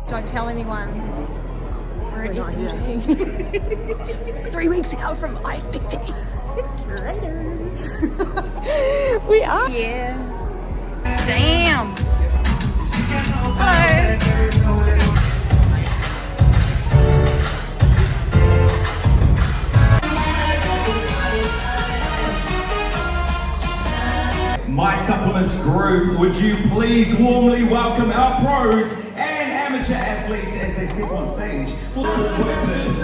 Don't tell anyone. We're at FMG. 3 weeks out from IFBB. Raiders. We are. Yeah. Damn. Hello. My Supplements Group, would you please warmly welcome our pros and amateur athletes as they step on stage for the equipment.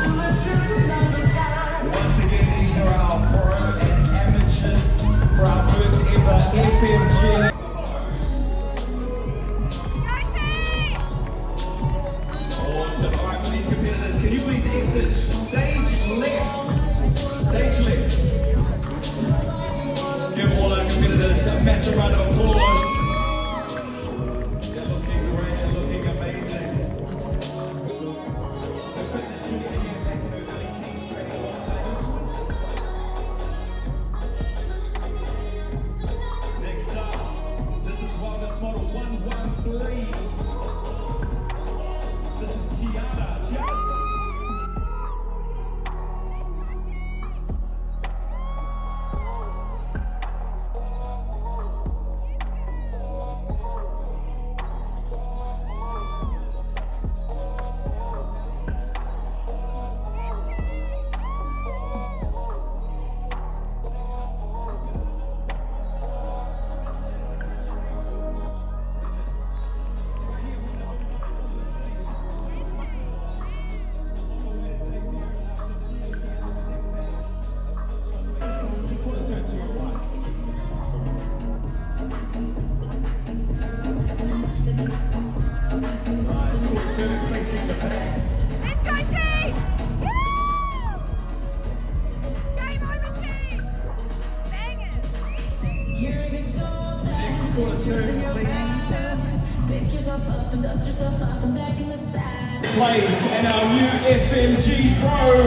Once again, these are our pro and amateurs for our first ever FMG. Awesome. All right, for these competitors, can you please exit stage left? Stage left. Give all our competitors a massive round of applause. They're looking great, they're looking amazing. The fitness unit here back in the early teens training alongside. Next up, this is wellness model 113. This is Tiana. Tiana's place and our new FMG Pro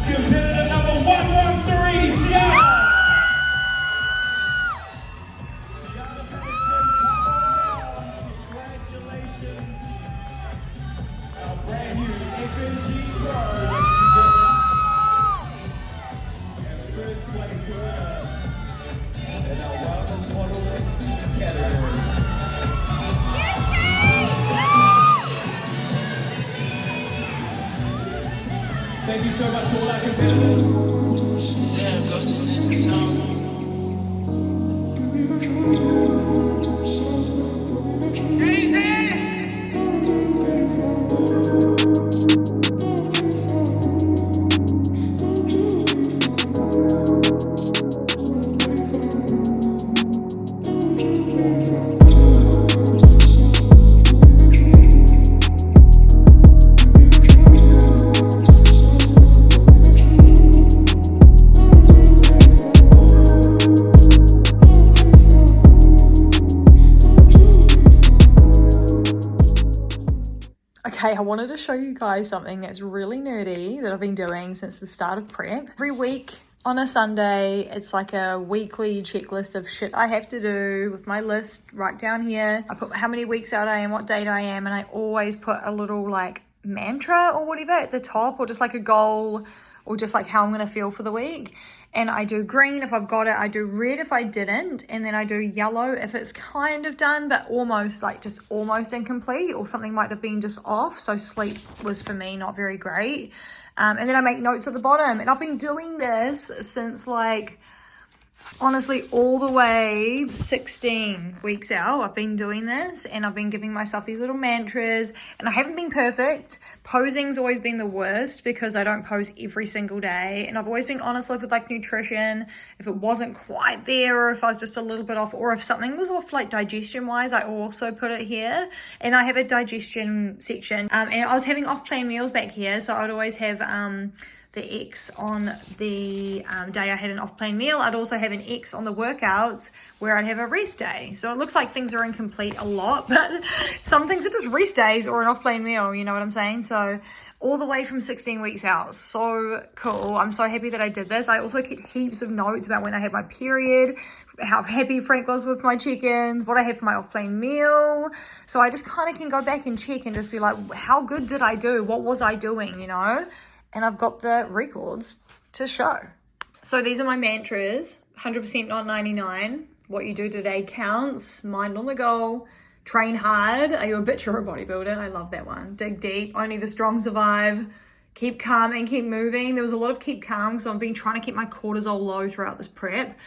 competitor number 113, Tiana. Tiana Patterson, come on down. Congratulations. Our brand new FMG Pro. And first place winner in our wellness model category. Thank you so much to all our competitors. Damn, go to the town. Okay, I wanted to show you guys something that's really nerdy that I've been doing since the start of prep. Every week on a Sunday, it's like a weekly checklist of shit I have to do with my list right down here. I put how many weeks out I am, what date I am, and I always put a little like mantra or whatever at the top, or just like a goal, or just like how I'm going to feel for the week. And I do green if I've got it, I do red if I didn't, and then I do yellow if it's kind of done, but almost like just almost incomplete, or something might have been just off. So sleep was for me not very great. And then I make notes at the bottom, and I've been doing this since like, honestly, all the way 16 weeks out. I've been doing this, and I've been giving myself these little mantras, and I haven't been perfect. Posing's always been the worst because I don't pose every single day, and I've always been honest with like nutrition. If it wasn't quite there, or if I was just a little bit off, or if something was off like digestion wise, I also put it here. And I have a digestion section, and I was having off-plan meals back here, so I'd always have the X on the day I had an off-plan meal. I'd also have an X on the workouts where I'd have a rest day. So it looks like things are incomplete a lot, but some things are just rest days or an off-plan meal, you know what I'm saying? So all the way from 16 weeks out. So cool. I'm so happy that I did this. I also kept heaps of notes about when I had my period, how happy Frank was with my check-ins, what I had for my off-plan meal. So I just kind of can go back and check and just be like, how good did I do? What was I doing, you know? And I've got the records to show. So these are my mantras. 100% not 99. What you do today counts. Mind on the goal. Train hard. Are you a bitch or a bodybuilder? I love that one. Dig deep. Only the strong survive. Keep calm and keep moving. There was a lot of keep calm because I've been trying to keep my cortisol low throughout this prep.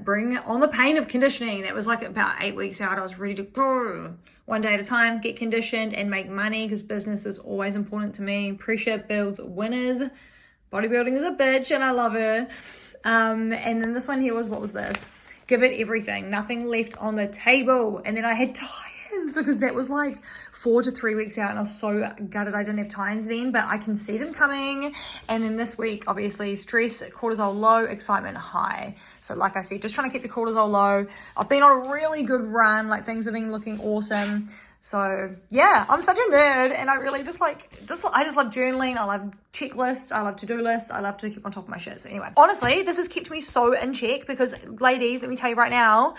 Bring on the pain of conditioning. That was like about 8 weeks out. I was ready to go. One day at a time, get conditioned and make money because business is always important to me. Pressure builds winners. Bodybuilding is a bitch and I love her. And then this one here was, what was this? Give it everything. Nothing left on the table. And then I had tie-ins because that was like 4 to 3 weeks out and I was so gutted I didn't have tie-ins then, but I can see them coming. And then this week, obviously, stress, cortisol low, excitement high. So like I said, just trying to keep the cortisol low. I've been on a really good run. Like things have been looking awesome. So yeah, I'm such a nerd and I really I just love journaling. I love checklists. I love to-do lists. I love to keep on top of my shit. So anyway, honestly, this has kept me so in check because ladies, let me tell you right now,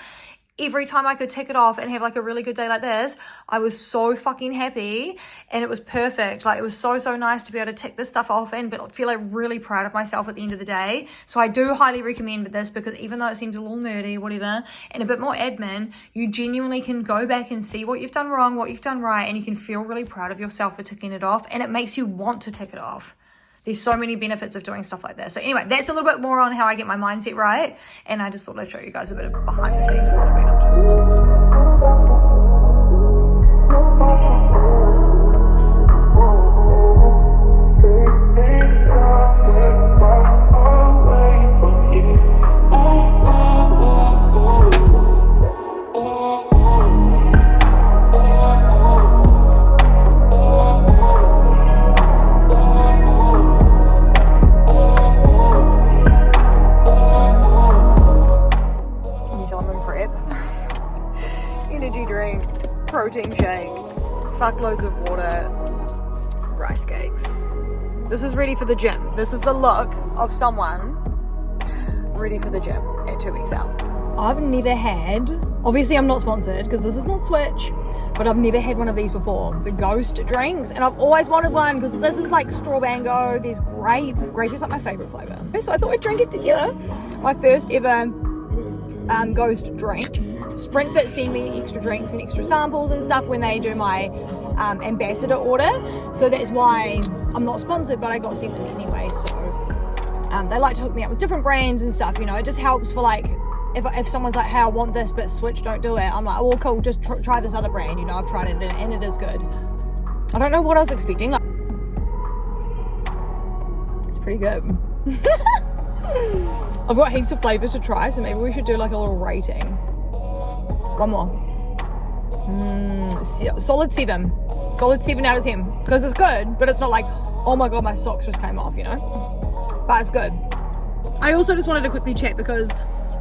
every time I could tick it off and have like a really good day like this, I was so fucking happy and it was perfect. Like it was so nice to be able to tick this stuff off and but feel like really proud of myself at the end of the day. So I do highly recommend this because even though it seems a little nerdy, whatever, and a bit more admin, you genuinely can go back and see what you've done wrong, what you've done right, and you can feel really proud of yourself for ticking it off and it makes you want to tick it off. There's so many benefits of doing stuff like this. So anyway, that's a little bit more on how I get my mindset right. And I just thought I'd show you guys a bit of behind the scenes of what I've been up to. Energy drink, protein shake, fuckloads of water, rice cakes. This is ready for the gym. This is the look of someone ready for the gym at 2 weeks out. I've never had, obviously I'm not sponsored because this is not Switch, but I've never had one of these before, the Ghost drinks, and I've always wanted one because this is like straw mango, there's grape. Grape is like my favorite flavor. So I thought we'd drink it together. My first ever Ghost drink. Sprintfit send me extra drinks and extra samples and stuff when they do my ambassador order, so that's why I'm not sponsored, but I got sent them anyway. So they like to hook me up with different brands and stuff, you know. It just helps for like if someone's like, hey, I want this but Switch don't do it, I'm like, oh well, cool, just try this other brand, you know. I've tried it and it is good. I don't know what I was expecting. Like, it's pretty good. I've got heaps of flavors to try, so maybe we should do like a little rating. One more. Solid 7 out of 10 because it's good, but it's not like, oh my god, my socks just came off, you know, but it's good. I also just wanted to quickly chat because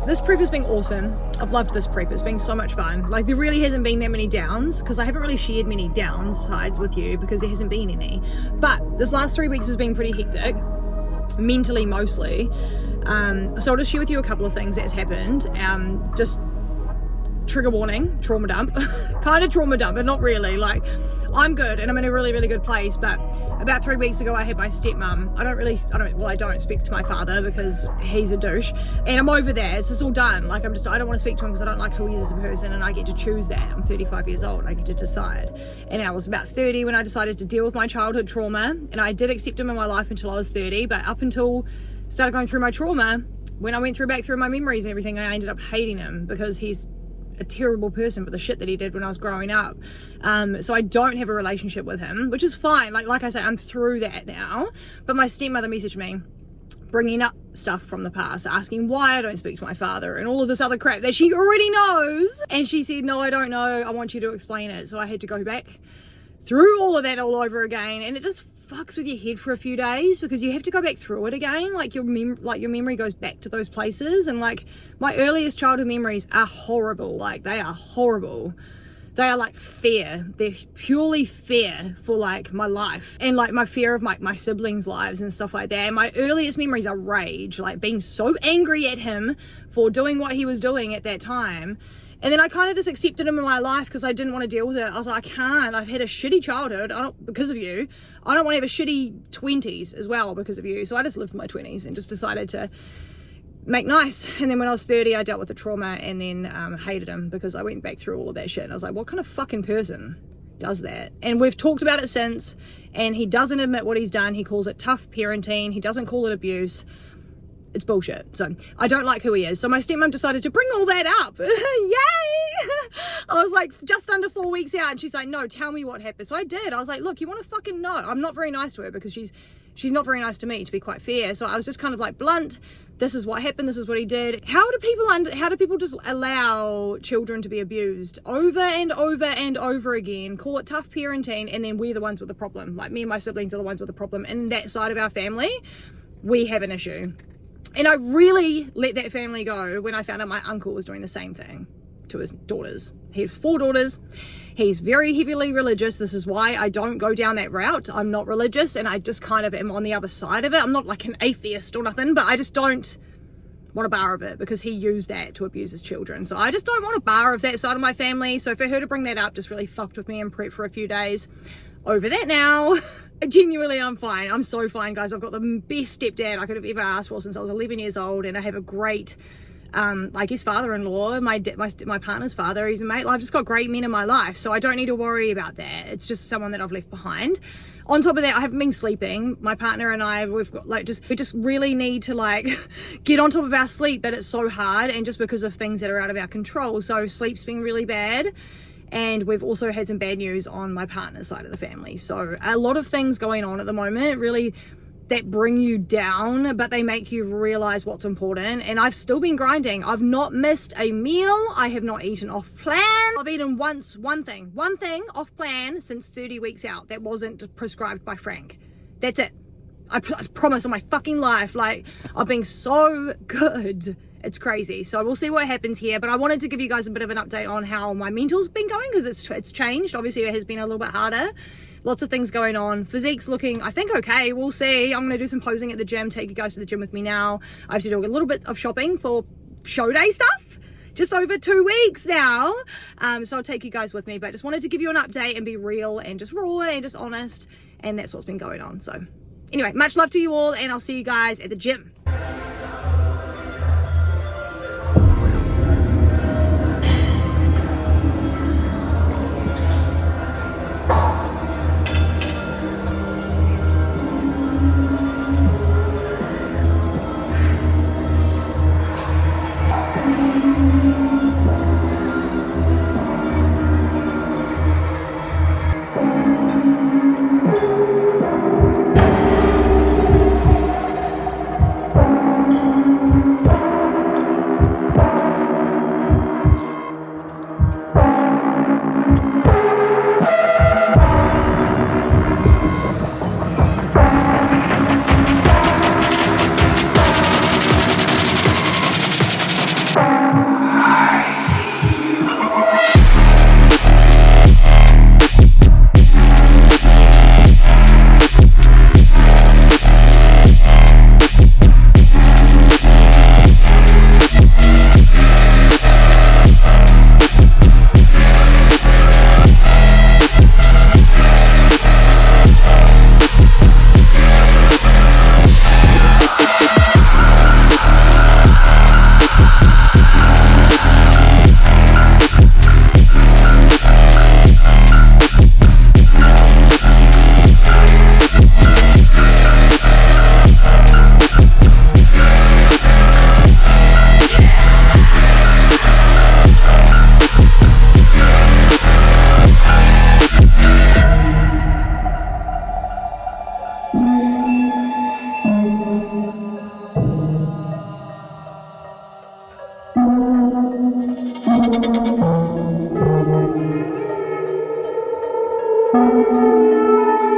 this prep has been awesome. I've loved this prep. It's been so much fun. Like there really hasn't been that many downs because I haven't really shared many downsides with you because there hasn't been any, but this last 3 weeks has been pretty hectic mentally mostly. So I'll just share with you a couple of things that's happened. Just trigger warning, trauma dump. Kind of trauma dump, but not really. Like I'm good and I'm in a really good place, but about 3 weeks ago I had my stepmom. I don't speak to my father because he's a douche and I'm over that. It's just all done. Like I don't want to speak to him because I don't like who he is as a person and I get to choose that. I'm 35 years old, I get to decide. And I was about 30 when I decided to deal with my childhood trauma, and I did accept him in my life until I was 30, but up until I started going through my trauma, when I went back through my memories and everything, I ended up hating him because he's a terrible person for the shit that he did when I was growing up. So I don't have a relationship with him, which is fine. Like I say, I'm through that now. But my stepmother messaged me bringing up stuff from the past, asking why I don't speak to my father and all of this other crap that she already knows. And she said, no, I don't know. I want you to explain it. So I had to go back through all of that all over again. And it just fucks with your head for a few days because you have to go back through it again. Like your memory goes back to those places. And like my earliest childhood memories are horrible. Like they are horrible. They are like fear. They're purely fear for like my life and like my fear of my siblings' lives and stuff like that. And my earliest memories are rage, like being so angry at him for doing what he was doing at that time. And then I kind of just accepted him in my life because I didn't want to deal with it. I was like, I can't. I've had a shitty childhood because of you. I don't want to have a shitty 20s as well because of you. So I just lived my 20s and just decided to make nice. And then when I was 30, I dealt with the trauma and then hated him because I went back through all of that shit. And I was like, what kind of fucking person does that? And we've talked about it since, and he doesn't admit what he's done. He calls it tough parenting. He doesn't call it abuse. It's bullshit. So I don't like who he is. So my stepmom decided to bring all that up. Yay! I was like just under 4 weeks out and she's like, no, tell me what happened. So I did. I was like, look, you want to fucking know? I'm not very nice to her because she's not very nice to me, to be quite fair. So I was just kind of like blunt. This is what happened. This is what he did. How do people just allow children to be abused over and over and over again, call it tough parenting, and then we're the ones with the problem? Like me and my siblings are the ones with the problem. And in that side of our family, we have an issue. And I really let that family go when I found out my uncle was doing the same thing to his daughters. He had 4 daughters. He's very heavily religious. This is why I don't go down that route. I'm not religious and I just kind of am on the other side of it. I'm not like an atheist or nothing, but I just don't want a bar of it because he used that to abuse his children. So I just don't want a bar of that side of my family. So for her to bring that up just really fucked with me and prep for a few days. Over that now. Genuinely, I'm fine. I'm so fine, guys. I've got the best stepdad I could have ever asked for since I was 11 years old, and I have a great, like his father-in-law, my partner's father. He's a mate. I've just got great men in my life, so I don't need to worry about that. It's just someone that I've left behind. On top of that, I haven't been sleeping. My partner and I, we just really need to like get on top of our sleep, but it's so hard, and just because of things that are out of our control. So sleep's been really bad. And we've also had some bad news on my partner's side of the family. So a lot of things going on at the moment, really, that bring you down, but they make you realize what's important. And I've still been grinding. I've not missed a meal. I have not eaten off plan. I've eaten one thing off plan since 30 weeks out that wasn't prescribed by Frank. That's it. I promise on my fucking life. Like, I've been so good. It's crazy. So we'll see what happens here. But I wanted to give you guys a bit of an update on how my mental's been going because it's changed. Obviously, it has been a little bit harder. Lots of things going on. Physique's looking, I think, okay. We'll see. I'm going to do some posing at the gym. Take you guys to the gym with me now. I have to do a little bit of shopping for show day stuff. Just over 2 weeks now. So I'll take you guys with me. But I just wanted to give you an update and be real and just raw and just honest. And that's what's been going on. So anyway, much love to you all. And I'll see you guys at the gym.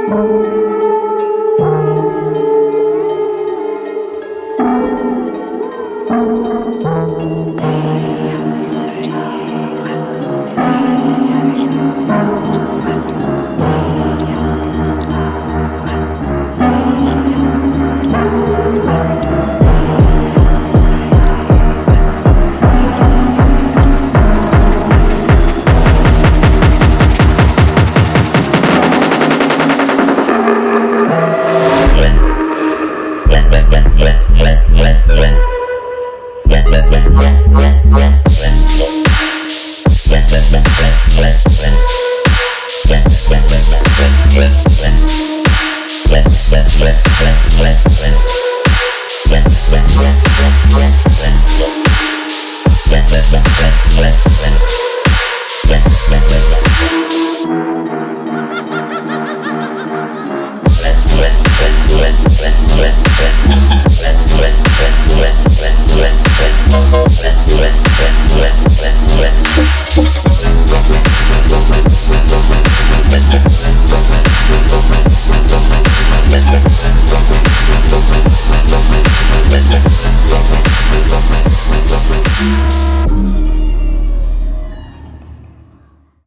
Thank you.